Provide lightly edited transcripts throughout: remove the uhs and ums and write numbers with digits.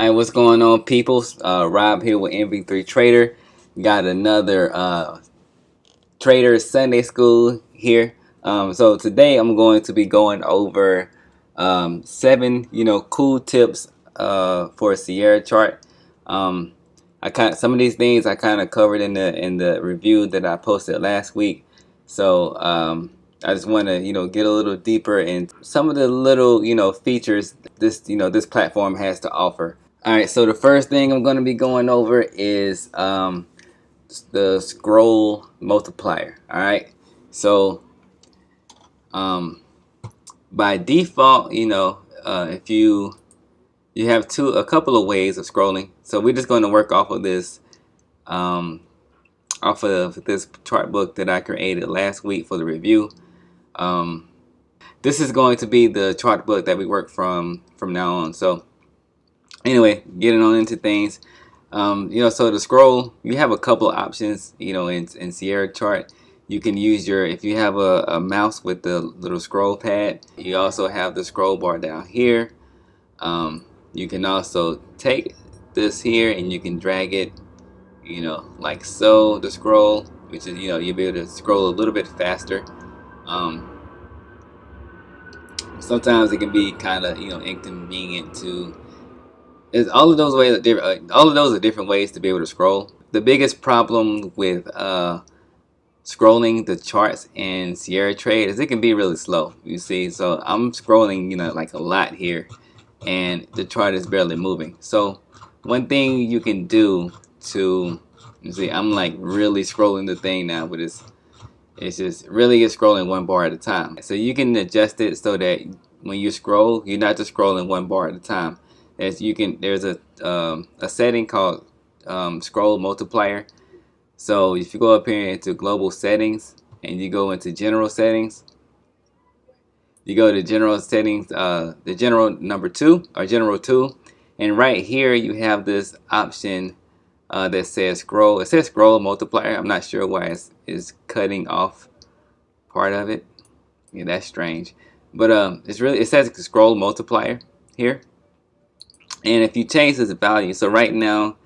Alright, what's going on, people? Rob here with MV3 Trader. Got another Trader Sunday School here. So today I'm going to be going over 7, cool tips for a Sierra chart. Some of these things I kind of covered in the review that I posted last week. So I just want to get a little deeper in some of the little features this platform has to offer. All right, so the first thing I'm going to be going over is the scroll multiplier. All right, so by default, if you have a couple of ways of scrolling. So we're just going to work off of this chart book that I created last week for the review. This is going to be the chart book that we work from now on. So anyway, getting on into things. So the scroll, you have a couple of options, in Sierra chart. You can use if you have a mouse with the little scroll pad, you also have the scroll bar down here. You can also take this here and you can drag it, like so, the scroll, which is, you'll be able to scroll a little bit faster. Sometimes it can be kind of, inconvenient to. All of those are different ways to be able to scroll. The biggest problem with scrolling the charts in Sierra Trade is it can be really slow. You see, so I'm scrolling, like a lot here, and the chart is barely moving. So one thing you can do to, you see, I'm like really scrolling the thing now, but it's just really scrolling one bar at a time. So you can adjust it so that when you scroll, you're not just scrolling one bar at a time. There's a setting called scroll multiplier. So if you go up here into global settings and you go into general settings, you go to general settings, the general number 2 or general 2, and right here you have this option that says scroll. It says scroll multiplier. I'm not sure why it's cutting off part of it. Yeah, that's strange. But it says scroll multiplier here. And if you change this value, so right now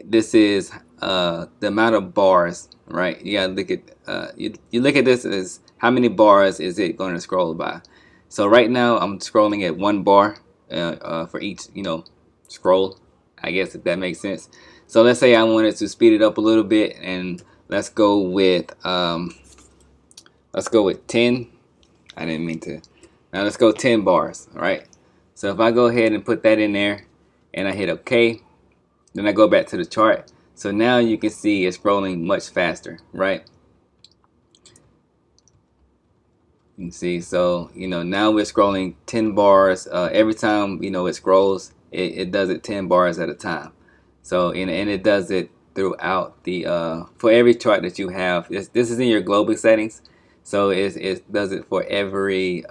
this is the amount of bars, right? You gotta look at you look at this as how many bars is it going to scroll by. So right now I'm scrolling at 1 bar for each scroll, I guess, if that makes sense. So let's say I wanted to speed it up a little bit, and let's go with 10. I didn't mean to. Now let's go 10 bars, all right? So if I go ahead and put that in there and I hit OK, then I go back to the chart. So now you can see it's scrolling much faster, right? You can see, so now we're scrolling 10 bars every time it scrolls. It does it 10 bars at a time. So and it does it throughout the for every chart that you have. This is in your global settings, so it does it for every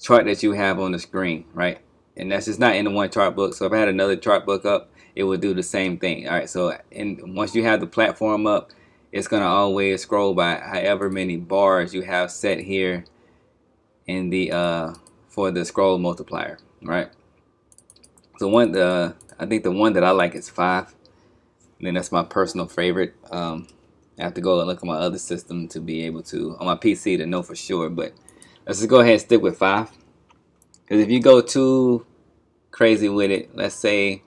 chart that you have on the screen, right? And that's just not in the one chart book. So if I had another chart book up, it would do the same thing. All right, so once you have the platform up, it's gonna always scroll by however many bars you have set here in the for the scroll multiplier, right? So I think the one that I like is 5. And then that's my personal favorite. I have to go and look at my other system to be able to, on my PC, to know for sure, but let's just go ahead and stick with 5. Because if you go too crazy with it, let's say,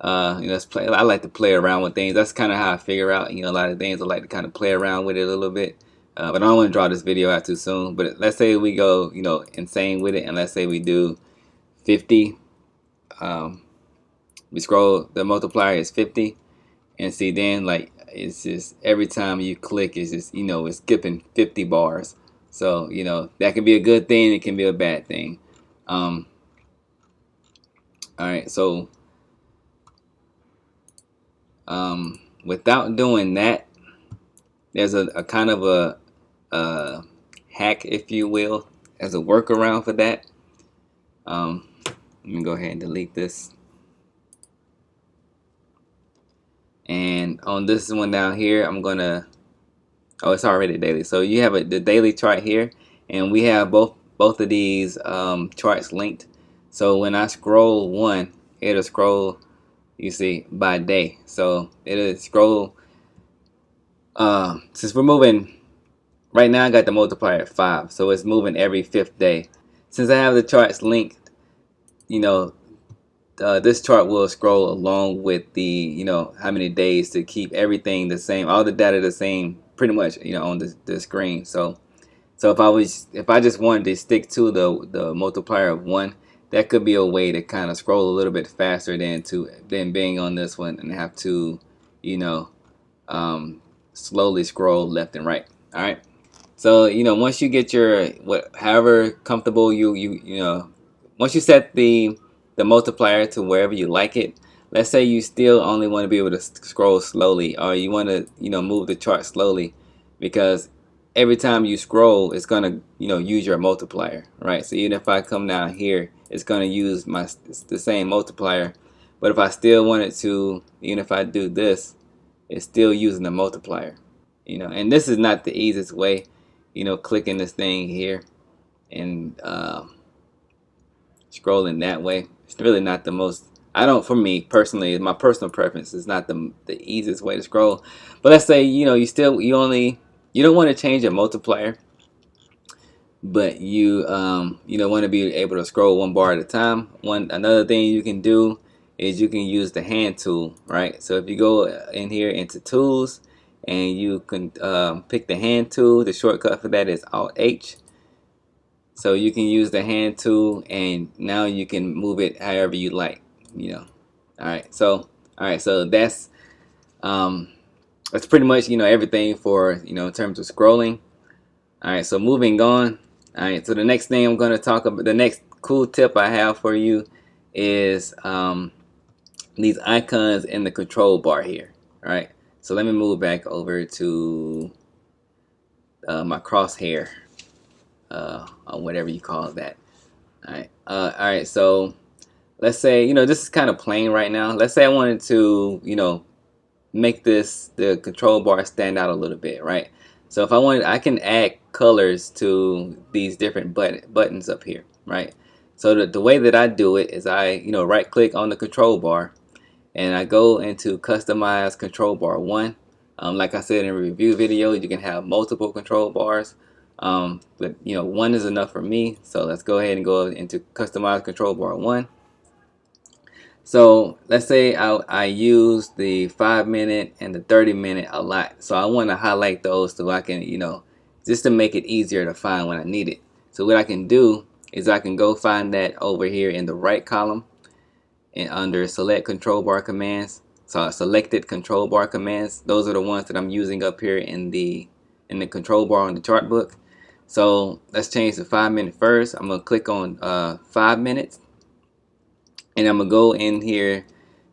let's play. I like to play around with things. That's kind of how I figure out, a lot of things. I like to kind of play around with it a little bit. But I don't want to draw this video out too soon. But let's say we go, insane with it, and let's say we do 50. We scroll. The multiplier is 50, and see then like it's just every time you click, it's just it's skipping 50 bars. So that can be a good thing. It can be a bad thing. All right, so without doing that, there's a kind of a hack, if you will, as a workaround for that. Let me go ahead and delete this. And on this one down here, I'm gonna, oh, it's already daily. So you have the daily chart here, and we have both of these charts linked. So when I scroll 1, it'll scroll, you see, by day. So it'll scroll, since we're moving, right now I got the multiplier at 5, so it's moving every 5th day. Since I have the charts linked, you know, this chart will scroll along with the, how many days, to keep everything the same, all the data the same, pretty much, on the screen. So if I just wanted to stick to the multiplier of 1, that could be a way to kind of scroll a little bit faster than being on this one and have to, you know, slowly scroll left and right. All right. So once you get your however comfortable once you set the multiplier to wherever you like it. Let's say you still only want to be able to scroll slowly, or you want to move the chart slowly, because every time you scroll, it's gonna use your multiplier, right? So even if I come down here, it's gonna use the same multiplier. But if I still wanted to, even if I do this, it's still using the multiplier. And this is not the easiest way, clicking this thing here and scrolling that way. It's really not the most, for me personally, my personal preference is not the easiest way to scroll. But let's say, you don't want to change your multiplier, but you want to be able to scroll one bar at a time. Another thing you can do is you can use the hand tool, right? So if you go in here into tools, and you can pick the hand tool, the shortcut for that is Alt H. So you can use the hand tool, and now you can move it however you like, Alright, so that's pretty much everything for in terms of scrolling. Alright, so moving on. Alright, so the next thing I'm going to talk about, the next cool tip I have for you is these icons in the control bar here. Alright, so let me move back over to my crosshair, or whatever you call that. Alright, so let's say, this is kind of plain right now. Let's say I wanted to, make the control bar stand out a little bit, right? So if I wanted, I can add colors to these different buttons up here, right? So the way that I do it is I, right click on the control bar, and I go into customize control bar 1. Like I said in a review video, you can have multiple control bars. But 1 is enough for me. So let's go ahead and go into customize control bar 1. So let's say I use the 5-minute and the 30-minute a lot. So I want to highlight those so I can, just to make it easier to find when I need it. So what I can do is I can go find that over here in the right column and under select control bar commands. So selected control bar commands, those are the ones that I'm using up here in the control bar on the chart book. So let's change the 5-minute first. I'm going to click on 5 minutes, and I'm going to go in here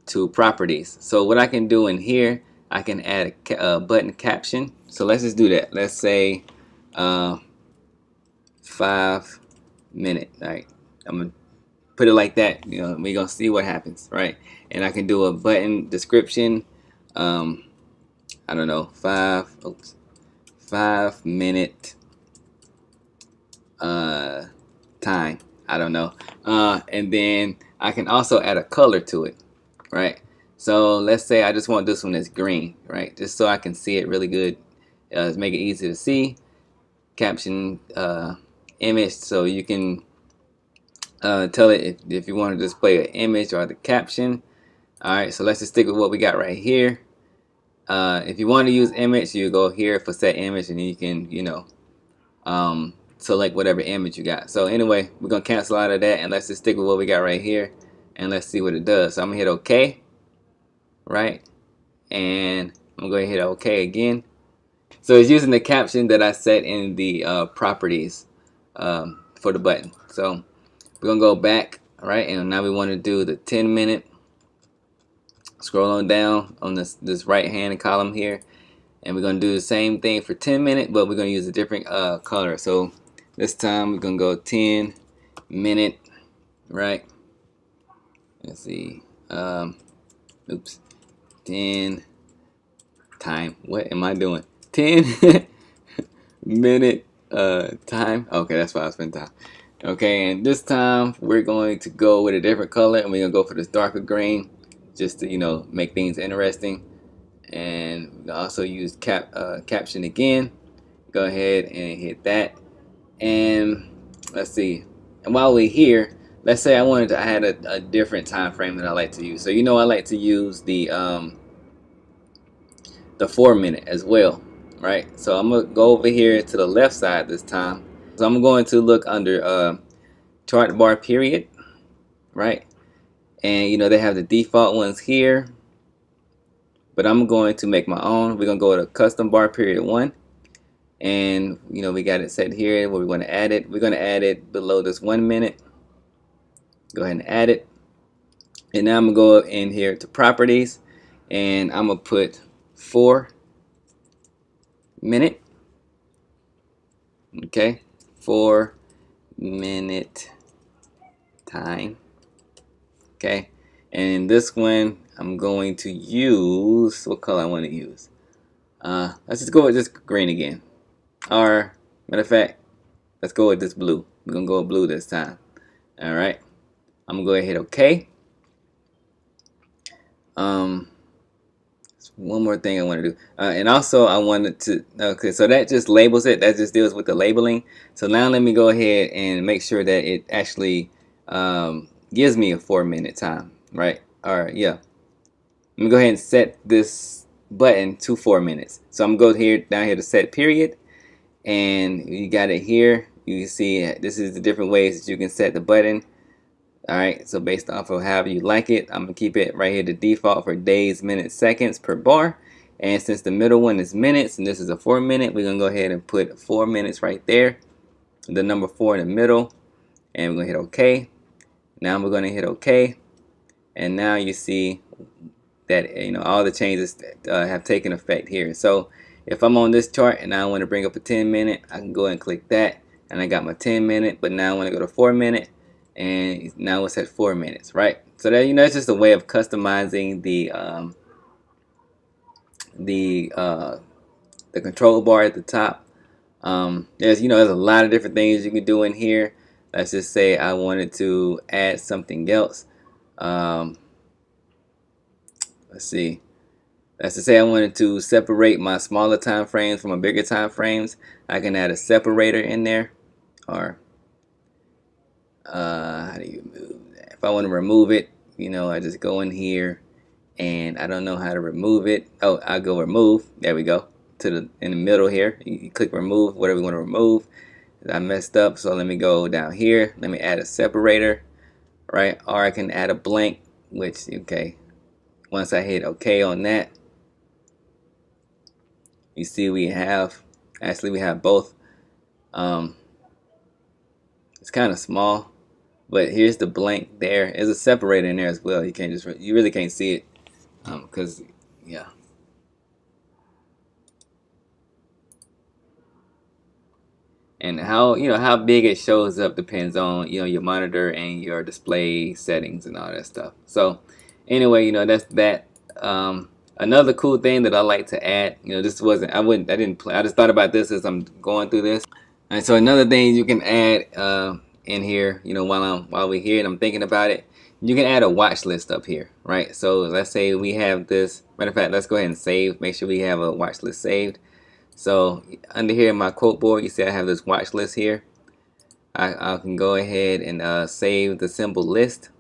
to properties. So what I can do in here, I can add a button caption. So let's just do that. Let's say 5 minute. Right, I'm going to put it like that. We're going to see what happens, right? And I can do a button description. I don't know, 5 minute time, I don't know, and then I can also add a color to it, right? So let's say I just want this one that's green, right? Just so I can see it really good, make it easy to see. Caption image, so you can tell it if you want to display an image or the caption. Alright, so let's just stick with what we got right here. If you want to use image, you go here for set image, and then you can select whatever image you got. So anyway, we're gonna cancel out of that, and let's just stick with what we got right here, and let's see what it does. So I'm gonna hit OK, right, and I'm gonna hit OK again. So it's using the caption that I set in the properties for the button. So we're gonna go back, right, and now we want to do the 10-minute. Scroll on down on this right hand column here, and we're gonna do the same thing for 10-minute, but we're gonna use a different color. So this time we're gonna go 10-minute, right? Let's see, oops, 10 time. What am I doing? 10 minute time. Okay, that's why I spent time. Okay, and this time we're going to go with a different color, and we're gonna go for this darker green, just to, you know, make things interesting. And we also use caption again. Go ahead and hit that. And let's see. And while we're here, let's say I had a different time frame that I like to use. So, you know, I like to use the 4 minute as well, right? So I'm gonna go over here to the left side this time. So I'm going to look under chart bar period, right? And you know, they have the default ones here, but I'm going to make my own. We're gonna go to custom bar period 1, and you know, we got it set here where we want to add it. We're gonna add it below this 1 minute. Go ahead and add it, and now I'm gonna go in here to properties, and I'm gonna put 4 minute. Okay, 4 minute time. Okay, and this one I'm going to use, what color I want to use. Let's just go with this green again. Or matter of fact, let's go with this blue. We're gonna go with blue this time. All right, I'm gonna go ahead and hit OK. One more thing I want to do, and also I wanted to. Okay, so that just labels it. That just deals with the labeling. So now let me go ahead and make sure that it actually gives me a 4 minute time, right? Or yeah, let me go ahead and set this button to 4 minutes. So I'm gonna go down here to set period, and you got it here. You can see this is the different ways that you can set the button. Alright, so based off of however you like it, I'm going to keep it right here to default for days, minutes, seconds per bar. And since the middle one is minutes and this is a 4 minute, we're going to go ahead and put 4 minutes right there. The number 4 in the middle. And we're going to hit OK. Now we're going to hit OK. And now you see that, you know, all the changes have taken effect here. So if I'm on this chart and I want to bring up a 10 minute, I can go and click that. And I got my 10 minute, but now I want to go to 4 minute. And now it's at 4 minutes, right? So that, you know, it's just a way of customizing the control bar at the top. There's a lot of different things you can do in here. Let's just say I wanted to add something else. Let's see. Let's just say I wanted to separate my smaller time frames from my bigger time frames. I can add a separator in there, or how do you move that? If I want to remove it, you know, I just go in here, and I don't know how to remove it. Oh, I go remove. There we go. In the middle here, you click remove whatever you want to remove. I messed up, so let me go down here. Let me add a separator, right? Or I can add a blank, which, okay, once I hit OK on that, you see we have both. It's kind of small, but here's the blank there. There's a separator in there as well. You really can't see it because yeah. And how big it shows up depends on, you know, your monitor and your display settings and all that stuff. So anyway, you know, that's that. Another cool thing that I like to add, you know, I just thought about this as I'm going through this. And so another thing you can add in here, you know, while we're here and I'm thinking about it, you can add a watch list up here, right? So let's say we have this. Matter of fact, let's go ahead and save. Make sure we have a watch list saved. So under here in my quote board, you see I have this watch list here. I can go ahead and save the symbol list.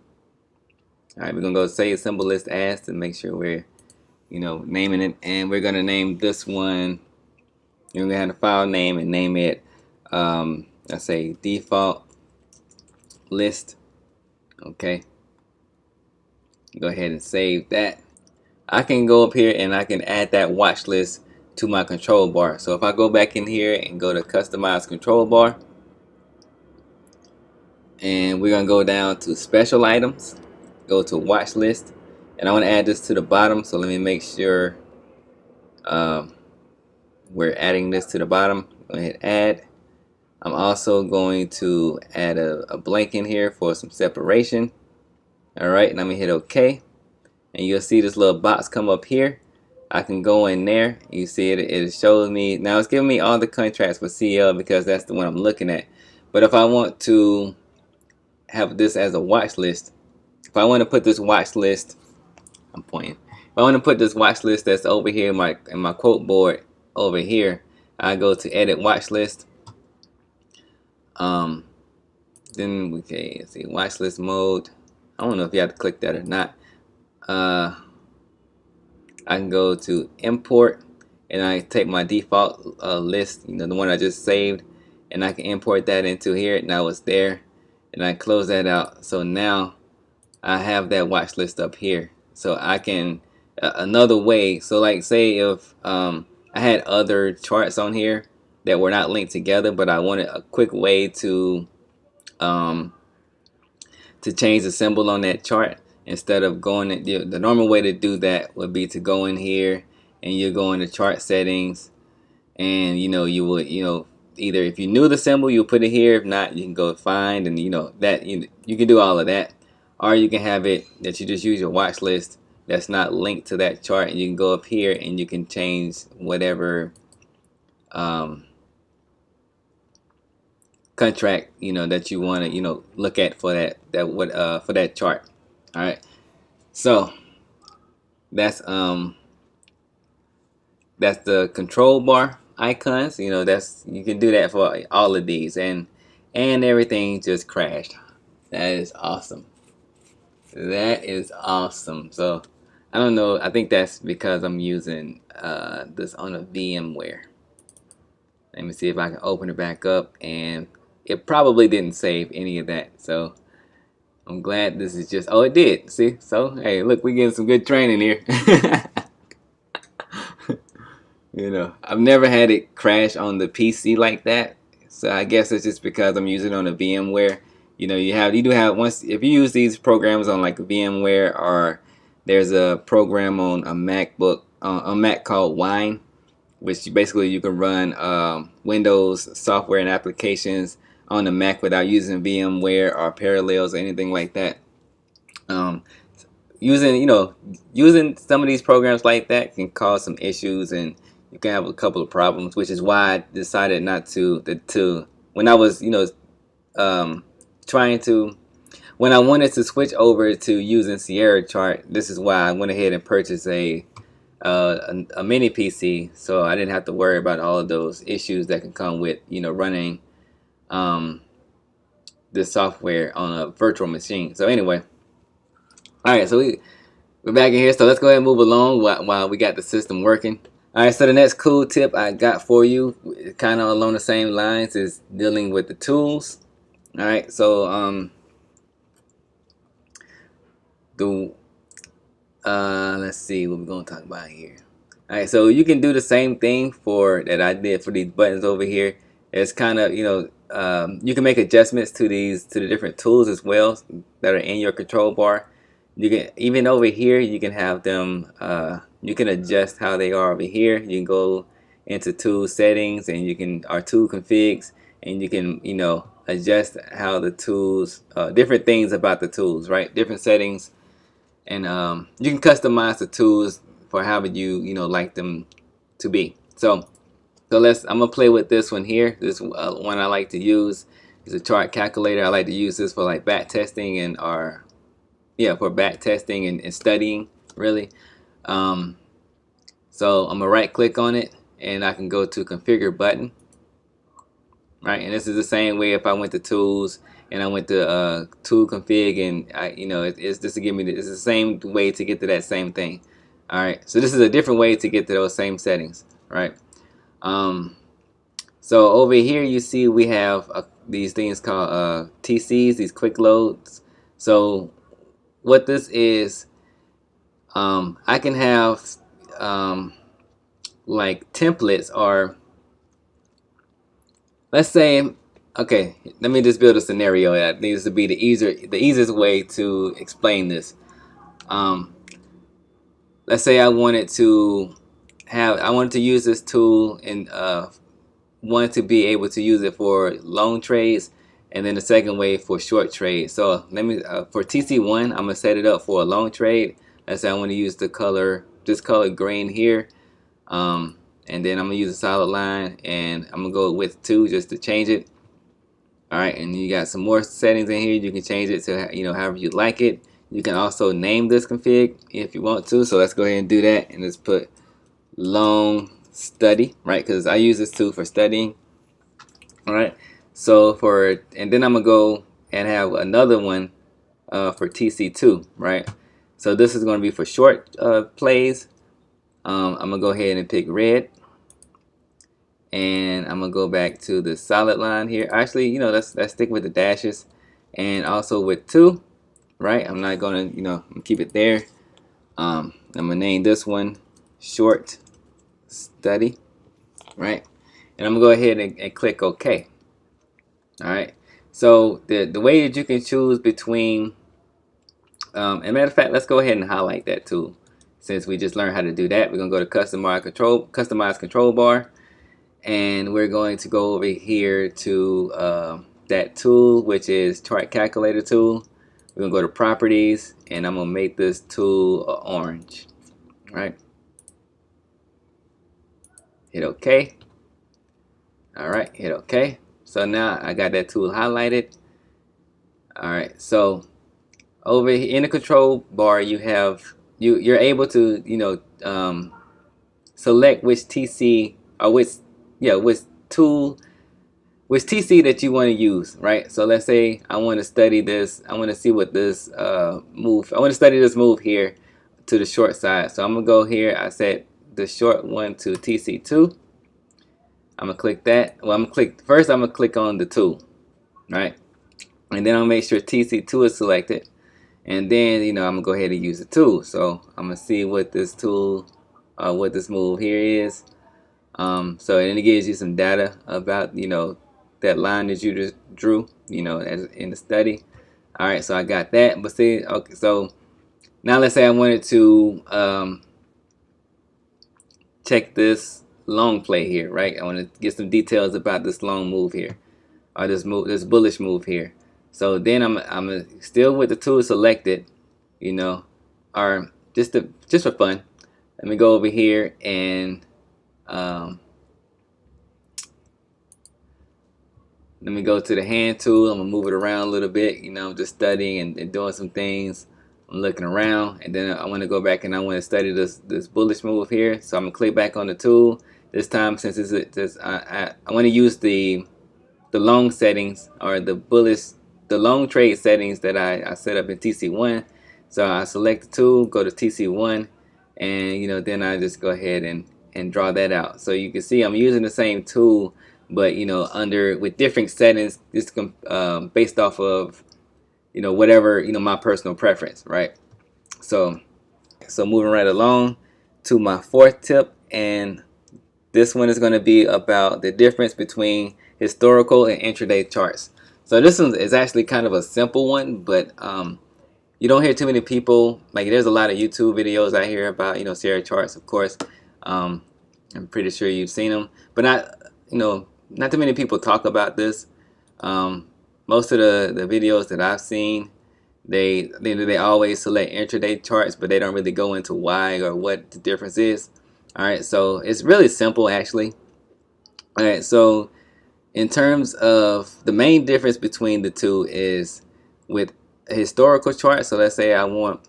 All right, we're gonna go save symbol list as to make sure we're, you know, naming it, and we're gonna name this one. You're gonna have the file name and name it. Let's say default list. Okay. Go ahead and save that. I can go up here and I can add that watch list to my control bar. So if I go back in here and go to customize control bar, and we're gonna go down to special items, go to watch list, and I want to add this to the bottom. So let me make sure we're adding this to the bottom. Go ahead and add. I'm also going to add a blank in here for some separation. All right, and I'm gonna hit OK, and you'll see this little box come up here. I can go in there. You see it shows me now. It's giving me all the contracts for CL because that's the one I'm looking at. But if I want to have this as a watch list, if I want to put this watch list, I'm pointing. If I want to put this watch list that's over here in my quote board over here, I go to edit watch list. Then let's see, watch list mode. I don't know if you have to click that or not. I can go to import, and I take my default list, the one I just saved, and I can import that into here. Now it's there, and I close that out. So now I have that watch list up here. So I can another way. So like say if I had other charts on here that were not linked together, but I wanted a quick way to change the symbol on that chart. Instead of going the normal way to do that would be to go in here and you go into chart settings, and you would either if you knew the symbol you put it here, if not you can go find, and that you can do all of that, or you can have it that you just use your watch list that's not linked to that chart, and you can go up here and you can change whatever contract that you want to look at for that chart. All right, so that's the control bar icons. That's you can do that for all of these, and everything just crashed. That is awesome. That is awesome. So I don't know, I think that's because I'm using this on a VMware. Let me see if I can open it back up, and it probably didn't save any of that. So I'm glad this is just, oh, it did. See? So, hey, look, we're getting some good training here. I've never had it crash on the PC like that. So I guess it's just because I'm using it on a VMware. You do have once if you use these programs on like a VMware, or there's a program on a MacBook, a Mac called Wine, which basically you can run Windows software and applications on the Mac without using VMware or Parallels or anything like that. Using some of these programs like that can cause some issues, and you can have a couple of problems, which is why I decided not to when I was when I wanted to switch over to using Sierra Chart. This is why I went ahead and purchased a mini PC, so I didn't have to worry about all of those issues that can come with running this software on a virtual machine. So anyway, all right, so we're back in here. So let's go ahead and move along while we got the system working. All right, so the next cool tip I got for you, kind of along the same lines, is dealing with the tools. All right, so let's see what we're gonna talk about here. All right, so you can do the same thing that I did for these buttons over here. It's kind of you can make adjustments to the different tools as well that are in your control bar. You can even over here you can have them. You can adjust how they are over here. You can go into tool settings, and you can tool configs, and you can adjust how the tools, different things about the tools, right? Different settings, and you can customize the tools for however you like them to be. So I'm gonna play with this one here. This one I like to use is a chart calculator. I like to use this for like back testing and for back testing and studying really. So I'm gonna right click on it, and I can go to configure button. Right, and this is the same way if I went to tools and I went to tool config, and it's just to give me it's the same way to get to that same thing. All right, so this is a different way to get to those same settings, right? So over here you see we have these things called TCs, these quick loads. So what this is, I can have like templates, or let's say, okay, let me just build a scenario that needs to be the easiest way to explain this. Let's say I wanted to use this tool and wanted to be able to use it for long trades, and then the second way for short trades. So let me for TC1, I'm gonna set it up for a long trade. Let's say I want to use this color green here, and then I'm gonna use a solid line, and I'm gonna go with 2 just to change it. All right, and you got some more settings in here. You can change it to, you know, however you like it. You can also name this config if you want to. So let's go ahead and do that, and let's put long study, right? Because I use this tool for studying. All right, so and then I'm gonna go and have another one for TC2, right? So this is gonna be for short plays. I'm gonna go ahead and pick red, and I'm gonna go back to the solid line here. Actually, you know, let's stick with the dashes, and also with 2, right? I'm not gonna, you know, keep it there. I'm gonna name this one short study, right? And I'm gonna go ahead and click OK. All right. So the way that you can choose between, and matter of fact, let's go ahead and highlight that tool. Since we just learned how to do that, we're gonna go to customize control bar, and we're going to go over here to that tool, which is chart calculator tool. We're gonna go to properties, and I'm gonna make this tool orange. Right. Hit OK. All right. Hit OK. So now I got that tool highlighted. All right. So over here in the control bar, you have you're able to, you know, select which TC or which TC that you want to use, right? So let's say I want to study this. I want to see what this move. I want to study this move here to the short side. So I'm gonna go here. I set the short one to TC2. I'm gonna click that. Well, I'm gonna click on the tool, right? And then I'll make sure TC2 is selected. And then, you know, I'm gonna go ahead and use the tool. So I'm gonna see what this tool, what this move here is. So then it gives you some data about, you know, that line that you just drew, you know, as in the study. All right, so I got that. But see, okay, so now let's say I wanted to check this long play here, right? I want to get some details about this long move here, or this bullish move here. So then I'm still with the tool selected, you know, or just for fun. Let me go over here and let me go to the hand tool. I'm gonna move it around a little bit, you know, just studying and doing some things. I'm looking around, and then I want to go back and I want to study this bullish move here. So I'm gonna click back on the tool this time, since I want to use the long settings, or the long trade settings that I set up in TC1. So I select the tool, go to TC1, and, you know, then I just go ahead and draw that out. So you can see I'm using the same tool, but, you know, with different settings, just based off of, you know, whatever, you know, my personal preference, right? So moving right along to my 4th tip, and this one is going to be about the difference between historical and intraday charts. So this one is actually kind of a simple one, but you don't hear too many people, like, there's a lot of YouTube videos I hear about, you know, Sierra charts, of course. I'm pretty sure you've seen them, but not too many people talk about this. Most of the videos that I've seen, they always select intraday charts, but they don't really go into why or what the difference is. All right, so it's really simple, actually. All right, so in terms of the main difference between the two is with a historical chart. So let's say I want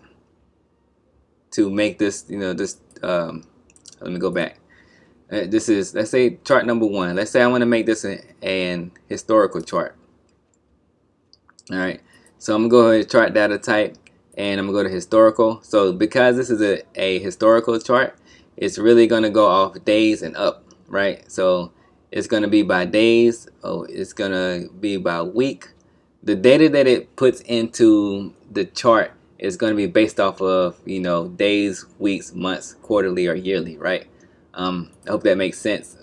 to make this, you know, let me go back. This is, let's say, chart number 1. Let's say I want to make this an historical chart. All right, so I'm gonna go ahead and chart data type, and I'm gonna go to historical. So because this is a historical chart, it's really gonna go off days and up, right? So it's gonna be by days. Oh, it's gonna be by week. The data that it puts into the chart is gonna be based off of, you know, days, weeks, months, quarterly, or yearly, right? I hope that makes sense.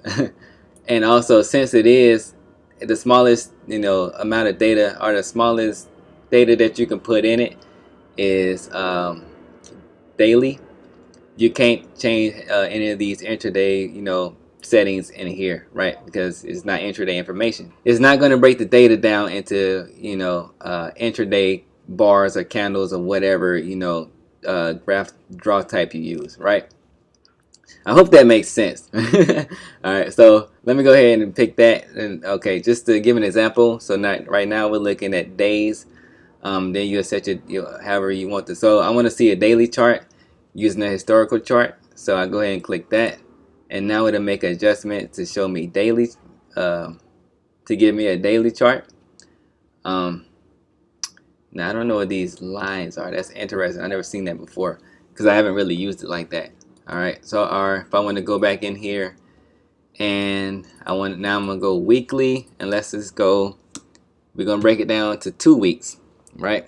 And also, since it is the smallest, you know, amount of data, or the smallest data that you can put in it is daily, you can't change any of these intraday, you know, settings in here, right? Because it's not intraday information. It's not going to break the data down into, you know, intraday bars or candles or whatever, you know, graph draw type you use, right? I hope that makes sense. All right, so let me go ahead and pick that. And okay, just to give an example. So not, right now we're looking at days. Then you'll set your however you want to. So I want to see a daily chart using a historical chart. So I go ahead and click that, and now it'll make an adjustment to show me daily, to give me a daily chart. Now I don't know what these lines are. That's interesting. I've never seen that before because I haven't really used it like that. All right. So if I want to go back in here, and now I'm gonna go weekly, and let's just go. We're gonna break it down to 2 weeks, right?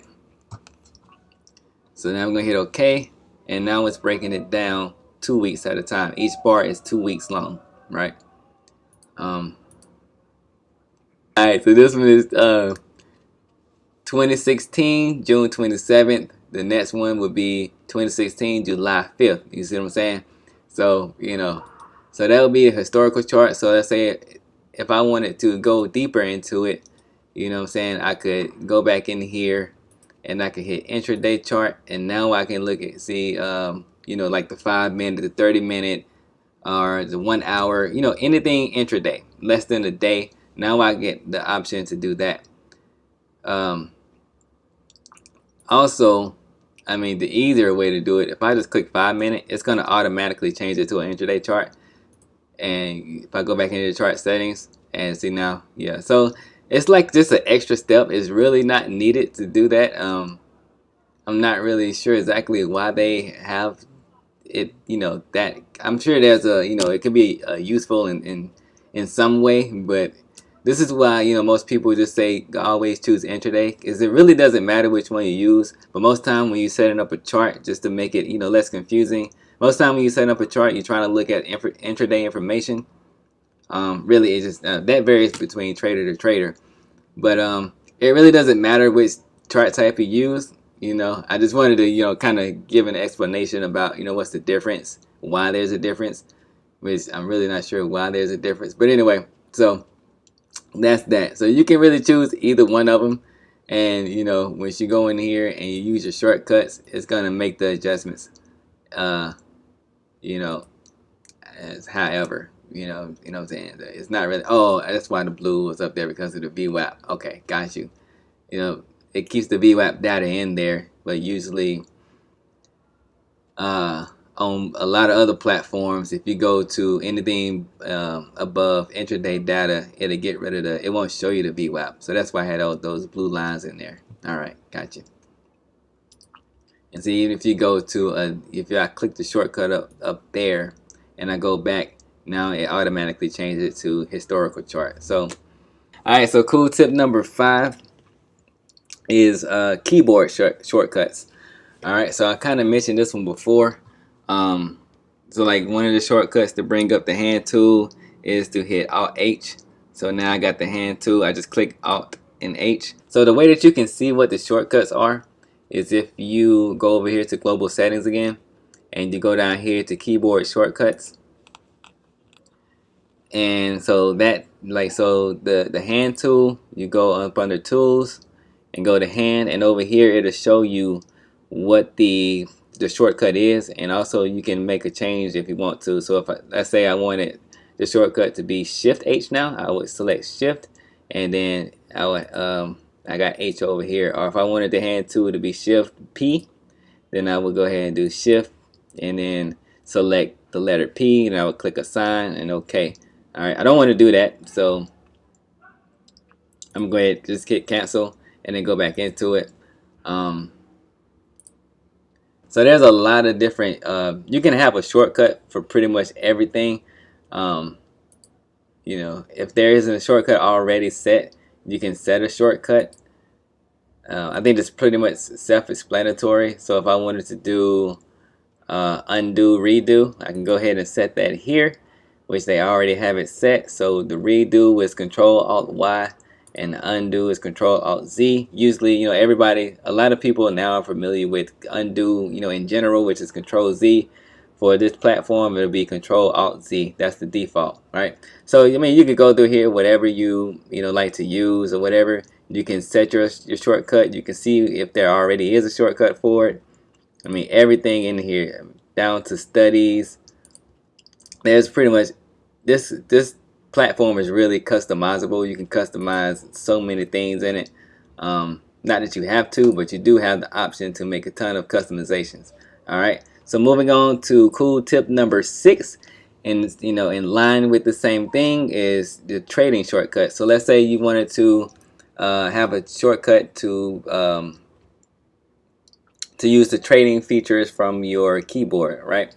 So now I'm gonna hit OK, and now it's breaking it down 2 weeks at a time. Each bar is 2 weeks long, right? All right. So this one is 2016, June 27th. The next one would be 2016, July 5th. You see what I'm saying? So, so that would be a historical chart. So let's say if I wanted to go deeper into it, you know what I'm saying, I could go back in here and I could hit intraday chart, and now I can look at, see, like the 5 minute, the 30 minute, or the 1 hour, anything intraday, less than a day. Now I get the option to do that. Also, I mean, the easier way to do it, if I just click 5 minute, it's going to automatically change it to an intraday chart. And if I go back into the chart settings and see now, yeah, so it's like just an extra step. It's really not needed to do that. I'm not really sure exactly why they have it, that I'm sure there's it could be useful in some way, but this is why, most people just say always choose intraday, because it really doesn't matter which one you use. But most time when you're setting up a chart, just to make it, less confusing, most time when you're setting up a chart, you're trying to look at intraday information. Really, it just that varies between trader to trader, but it really doesn't matter which chart type you use. I just wanted to, kind of give an explanation about, what's the difference, why there's a difference, which I'm really not sure why there's a difference. But anyway, so that's that. So you can really choose either one of them, and once you go in here and you use your shortcuts, it's gonna make the adjustments. As however, what I'm saying. It's not really. Oh, that's why the blue was up there, because of the VWAP. Okay, got you. It keeps the VWAP data in there, but usually on a lot of other platforms, if you go to anything above intraday data, it'll get rid of it won't show you the VWAP. So that's why I had all those blue lines in there. All right, gotcha. And see, even if you go to if I click the shortcut up there and I go back, now it automatically changes it to historical chart. So, all right, so cool tip number 5 is keyboard shortcuts. All right, so I kind of mentioned this one before. So like one of the shortcuts to bring up the hand tool is to hit Alt H. So now I got the hand tool. I just click Alt and H. So the way that you can see what the shortcuts are is if you go over here to global settings again, and you go down here to keyboard shortcuts. And so that, so the hand tool, you go up under tools and go to hand, and over here it'll show you what the shortcut is, and also you can make a change if you want to. So if let's say I wanted the shortcut to be Shift H now, I would select Shift, and then I got H over here. Or if I wanted the hand tool to be Shift P, then I would go ahead and do Shift and then select the letter P, and I would click Assign and OK. All right, I don't want to do that, so I'm going to go ahead and just hit Cancel and then go back into it. So there's a lot of different, you can have a shortcut for pretty much everything. If there isn't a shortcut already set, you can set a shortcut. I think it's pretty much self-explanatory. So if I wanted to do undo, redo, I can go ahead and set that here, which they already have it set. So the redo is Control Alt Y, and the undo is Control Alt Z. Usually, a lot of people now are familiar with undo, in general, which is Control Z. For this platform, it'll be Control Alt Z. That's the default, right? So I mean, you could go through here, whatever you like to use or whatever. You can set your shortcut. You can see if there already is a shortcut for it. I mean, everything in here, down to studies, there's pretty much this platform is really customizable. You can customize so many things in it. Not that you have to, but you do have the option to make a ton of customizations. All right, so moving on to cool tip number 6, and in line with the same thing is the trading shortcut. So let's say you wanted to have a shortcut to use the trading features from your keyboard, right?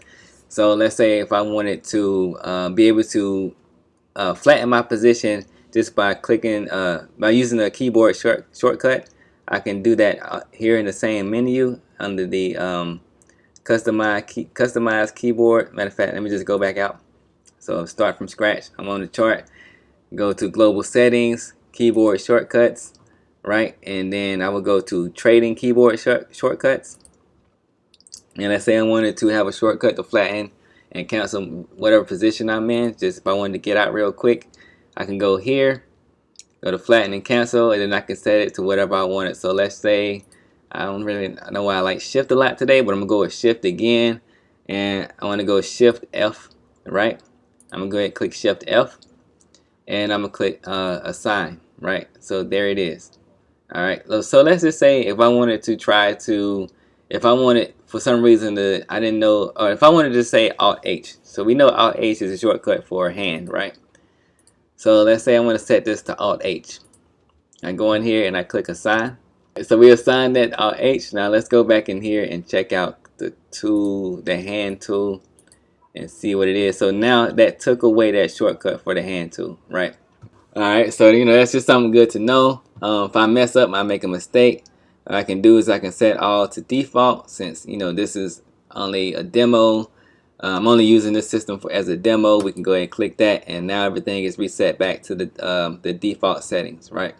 So let's say if I wanted to be able to flatten my position just by clicking, by using the keyboard shortcut, I can do that here in the same menu under the customized keyboard. Matter of fact, let me just go back out. So start from scratch. I'm on the chart. Go to global settings, keyboard shortcuts, right? And then I will go to trading keyboard shortcuts. And let's say I wanted to have a shortcut to flatten and cancel whatever position I'm in. Just if I wanted to get out real quick, I can go here, go to flatten and cancel, and then I can set it to whatever I wanted. So let's say I don't really know why I like shift a lot today, but I'm gonna go with shift again, and I want to go shift F, right? I'm gonna go ahead and click shift F, and I'm gonna click assign, right? So there it is. All right, so let's just say if I wanted to try to, if I wanted for some reason to, I didn't know, or if I wanted to say Alt H. So we know Alt H is a shortcut for hand, right? So let's say I want to set this to Alt H. I go in here and I click assign. So we assign that Alt H. Now let's go back in here and check out the tool, the hand tool, and see what it is. So now that took away that shortcut for the hand tool, right? All right, so that's just something good to know. If I mess up, I make a mistake, what I can do is I can set all to default, since this is only a demo. I'm only using this system as a demo. We can go ahead and click that, and now everything is reset back to the default settings, right?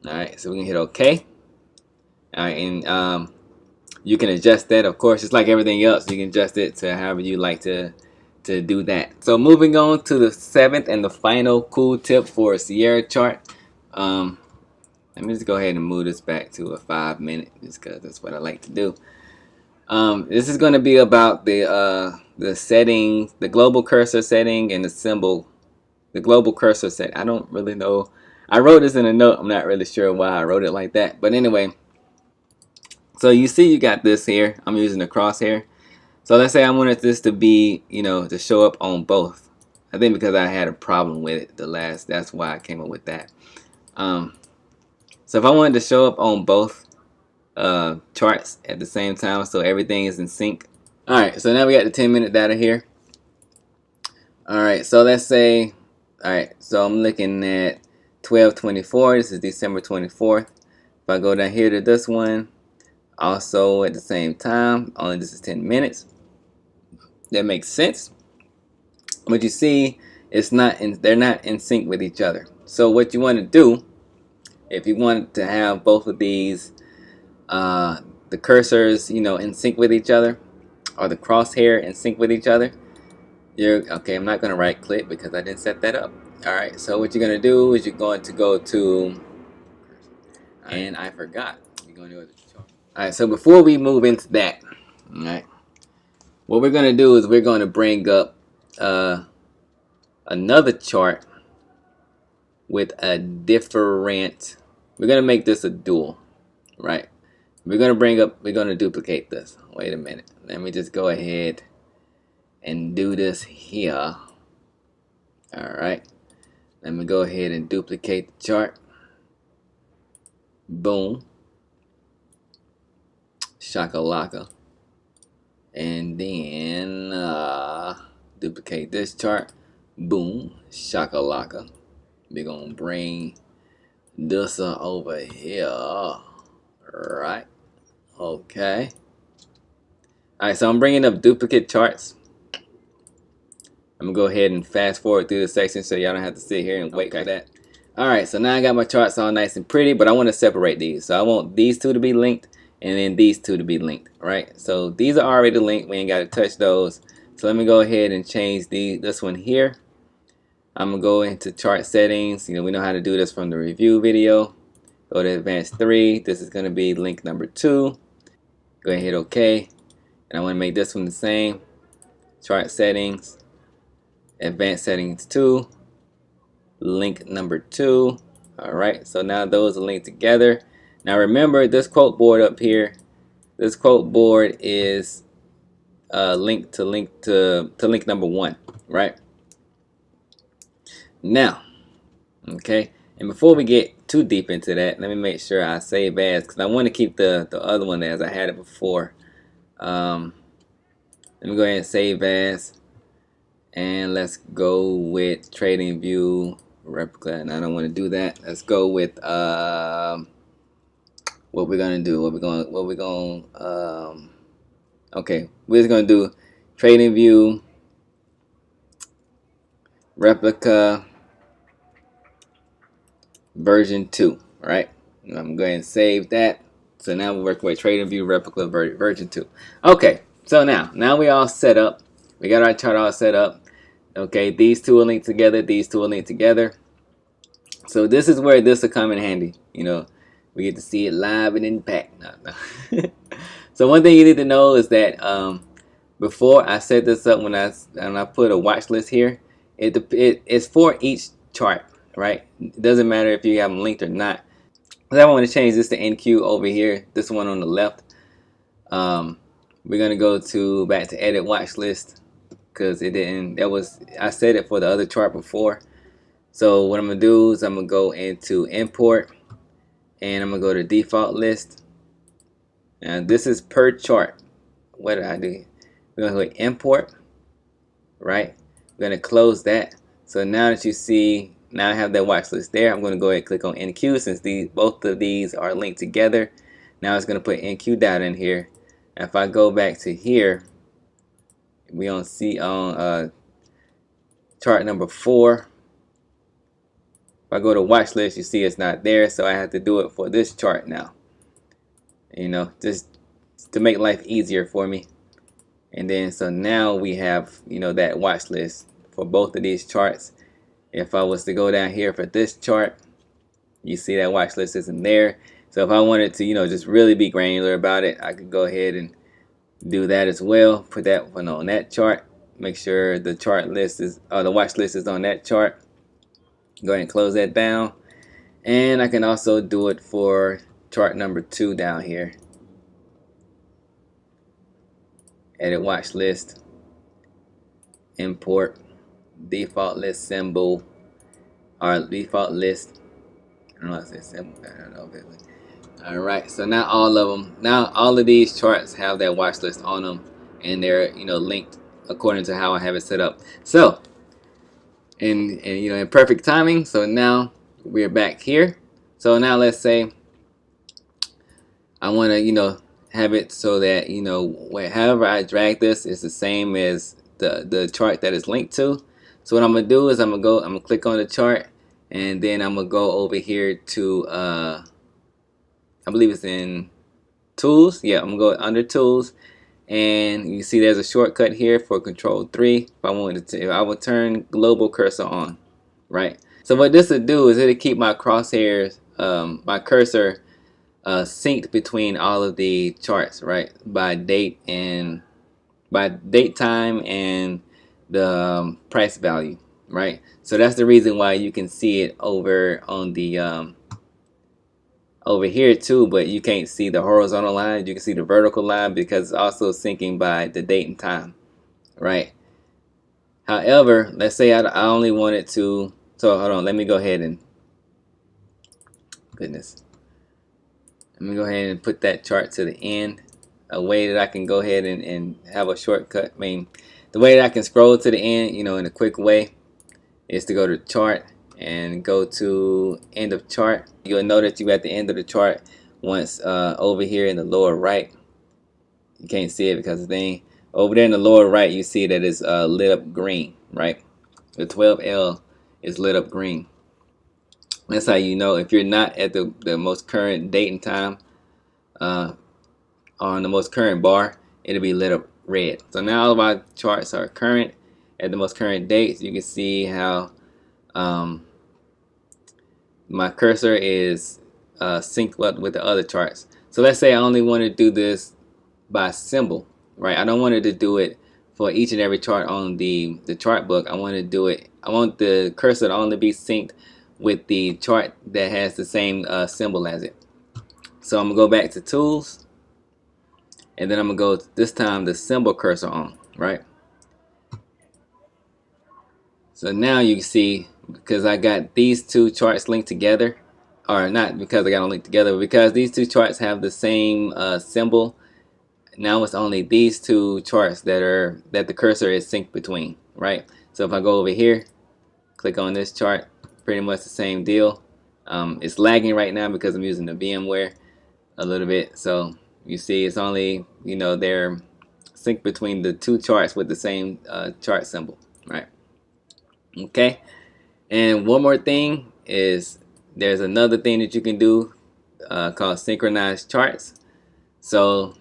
All right, so we can hit OK. All right, and you can adjust that, of course, just like everything else. You can adjust it to however you like to do that. So moving on to the 7th and the final cool tip for a Sierra chart. Let me just go ahead and move this back to a 5-minute, just because that's what I like to do. This is going to be about the settings, the global cursor setting, and the symbol, the global cursor set. I don't really know. I wrote this in a note. I'm not really sure why I wrote it like that, but anyway. So you see, you got this here. I'm using the crosshair. So let's say I wanted this to be, to show up on both. I think because I had a problem with it that's why I came up with that. So if I wanted to show up on both charts at the same time, so everything is in sync. All right, so now we got the 10-minute data here. All right, so let's say, all right, so I'm looking at 12/24. This is December 24th. If I go down here to this one, also at the same time, only this is 10 minutes. That makes sense. But you see, they're not in sync with each other. So what you want to do, if you want to have both of these, the cursors, in sync with each other, or the crosshair in sync with each other, okay. I'm not going to right click because I didn't set that up. All right. So what you're going to do is you're going to go to, and I forgot. You're going to go to the chart. All right. So before we move into that, all right, what we're going to do is we're going to bring up another chart with a different, we're going to make this a dual, right? We're going to duplicate this. Wait a minute. Let me just go ahead and do this here. All right. Let me go ahead and duplicate the chart. Boom. Shakalaka. And then duplicate this chart. Boom. Shakalaka. We're going to bring this over here. Right. Okay. Alright, so I'm bringing up duplicate charts. I'm going to go ahead and fast forward through the section so y'all don't have to sit here and wait for that. Alright, so now I got my charts all nice and pretty, but I want to separate these. So I want these two to be linked and then these two to be linked, right? So these are already linked. We ain't got to touch those. So let me go ahead and change this one here. I'm going to go into chart settings. We know how to do this from the review video. Go to advanced 3. This is going to be link number 2. Go ahead and hit OK. And I want to make this one the same. chart settings, advanced settings 2, link number 2. All right, so now those are linked together. Now remember, this quote board up here, this quote board is linked to link number 1, right? Now, okay, and before we get too deep into that, let me make sure I save as, because I want to keep the other one as I had it before. Let me go ahead and save as, and let's go with Trading View Replica. And I don't want to do that. Let's go with what we're gonna do. Okay, we're just gonna do Trading View Replica version 2. All right, I'm going to save that. So now we're working with Trading View Replica version 2. Okay, so now we all set up. We got our chart all set up. Okay, these two are linked together. These two are linked together. So this is where this will come in handy. You know, we get to see it live and in pack. No. So one thing you need to know is that before I set this up, when I put a watch list here, it's for each chart, right? It doesn't matter if you have them linked or not. I want to change this to NQ over here. This one on the left. We're gonna go back to edit watch list, because it didn't. I set it for the other chart before. So what I'm gonna do is I'm gonna go into import, and I'm gonna go to default list. And this is per chart. What did I do? We're gonna go import, right? We're gonna close that. So now that you see, now I have that watch list there. I'm gonna go ahead and click on NQ, since both of these are linked together. Now it's gonna put NQ data in here. And if I go back to here, we don't see on chart number 4. If I go to watch list, you see it's not there, so I have to do it for this chart now. You know, just to make life easier for me. And then so now we have, you know, that watch list for both of these charts. If I was to go down here for this chart, you see that watch list isn't there. So if I wanted to, you know, just really be granular about it, I could go ahead and do that as well. Put that one on that chart. Make sure the chart list is, the watch list is on that chart. Go ahead and close that down. And I can also do it for chart number 2 down here. Edit watch list. Import. Default list symbol. Or default list. I don't know if it's symbol. I don't know if it's. Alright, so now all of these charts have that watch list on them, and they're, you know, linked according to how I have it set up. So and you know, in perfect timing, so now we're back here. So now let's say I want to, you know, have it so that, you know, however I drag this is the same as the chart that is linked to. So what I'm gonna do is I'm gonna click on the chart, and then I'm gonna go over here to I believe it's in tools. Yeah, I'm gonna go under tools, and you see there's a shortcut here for Control 3. If I wanted to, I would turn global cursor on, right? So what this will do is it'll keep my crosshairs, my cursor synced between all of the charts, right? By date, time, and the price value, right? So that's the reason why you can see it over on the over here too, but you can't see the horizontal line. You can see the vertical line because it's also syncing by the date and time, right? However, let's say I only wanted to, so hold on, let me go ahead and, goodness, let me go ahead and put that chart to the end. A way that I can go ahead and have a shortcut, I mean, the way that I can scroll to the end, you know, in a quick way, is to go to chart and go to end of chart. You'll know that you're at the end of the chart once over here in the lower right. You can't see it because the thing over there in the lower right, you see that it's lit up green, right? The 12L is lit up green. That's how you know if you're not at the most current date and time on the most current bar, it'll be lit up red. So now all of our charts are current at the most current dates. You can see how my cursor is synced up with the other charts. So let's say I only want to do this by symbol, right? I don't want to do it for each and every chart on the chart book, I want to do it. I want the cursor to only be synced with the chart that has the same symbol as it. So I'm gonna go back to tools, and then I'm gonna go this time the symbol cursor on, right? So now you can see, because I got these two charts linked together, or not because I got them linked together, but because these two charts have the same symbol. Now it's only these two charts that the cursor is synced between, right? So if I go over here, click on this chart, pretty much the same deal. It's lagging right now because I'm using the VMware a little bit. So you see it's only, they're synced between the two charts with the same chart symbol, right? Okay. And one more thing is there's another thing that you can do called synchronized charts. So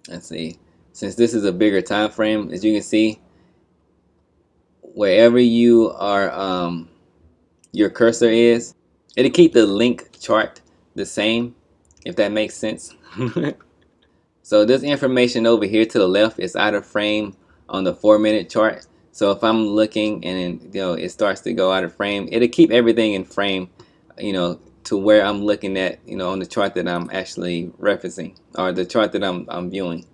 let's see, since this is a bigger time frame, as you can see, wherever you are, your cursor is, it'll keep the link chart the same, if that makes sense. So this information over here to the left is out of frame on the 4-minute chart. So if I'm looking and it starts to go out of frame, it'll keep everything in frame, to where I'm looking at, on the chart that I'm actually referencing, or the chart that I'm viewing.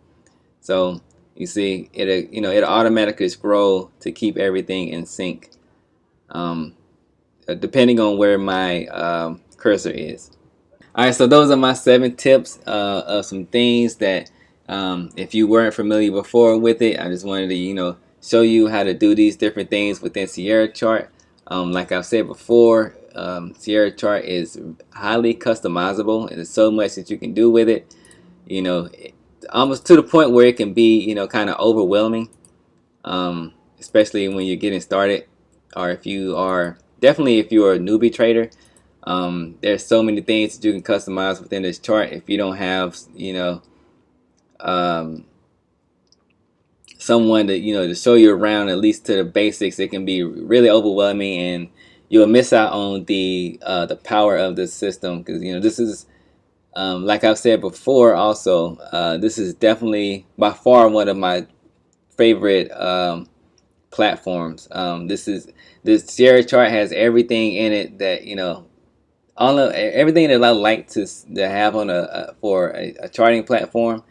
So you see, it'll automatically scroll to keep everything in sync, depending on where my cursor is. All right, so those are my 7 tips of some things that, if you weren't familiar before with it, I just wanted to, show you how to do these different things within Sierra Chart. Like I've said before, Sierra Chart is highly customizable, and there's so much that you can do with it. Almost to the point where it can be, kind of overwhelming, especially when you're getting started, or if you are a newbie trader. There's so many things that you can customize within this chart. If you don't have, someone to show you around, at least to the basics, it can be really overwhelming, and you'll miss out on the power of this system. Because this is, like I've said before, also this is definitely by far one of my favorite platforms. This Sierra Chart has everything in it that everything that I like to have on for a charting platform.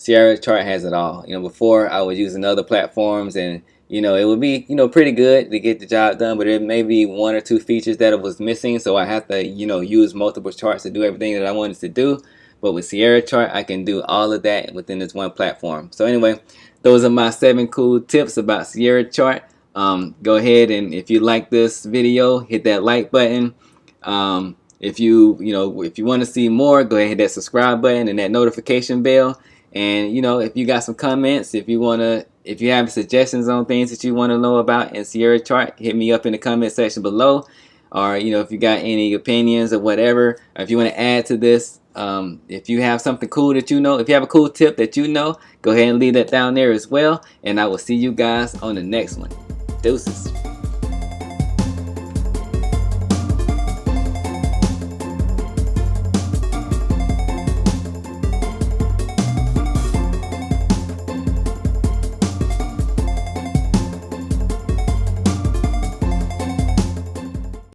Sierra Chart has it all. Before I was using other platforms, and it would be pretty good to get the job done, but it may be 1 or 2 features that it was missing, so I have to use multiple charts to do everything that I wanted to do. But with Sierra Chart, I can do all of that within this one platform. So anyway, those are my 7 cool tips about Sierra Chart. Go ahead, and if you like this video, hit that like button. If you want to see more, go ahead and hit that subscribe button and that notification bell. And if you got some comments, if you have suggestions on things that you want to know about in Sierra Chart, hit me up in the comment section below. Or if you got any opinions or whatever, or if you want to add to this, if you have something cool that if you have a cool tip that go ahead and leave that down there as well. And I will see you guys on the next one. Deuces.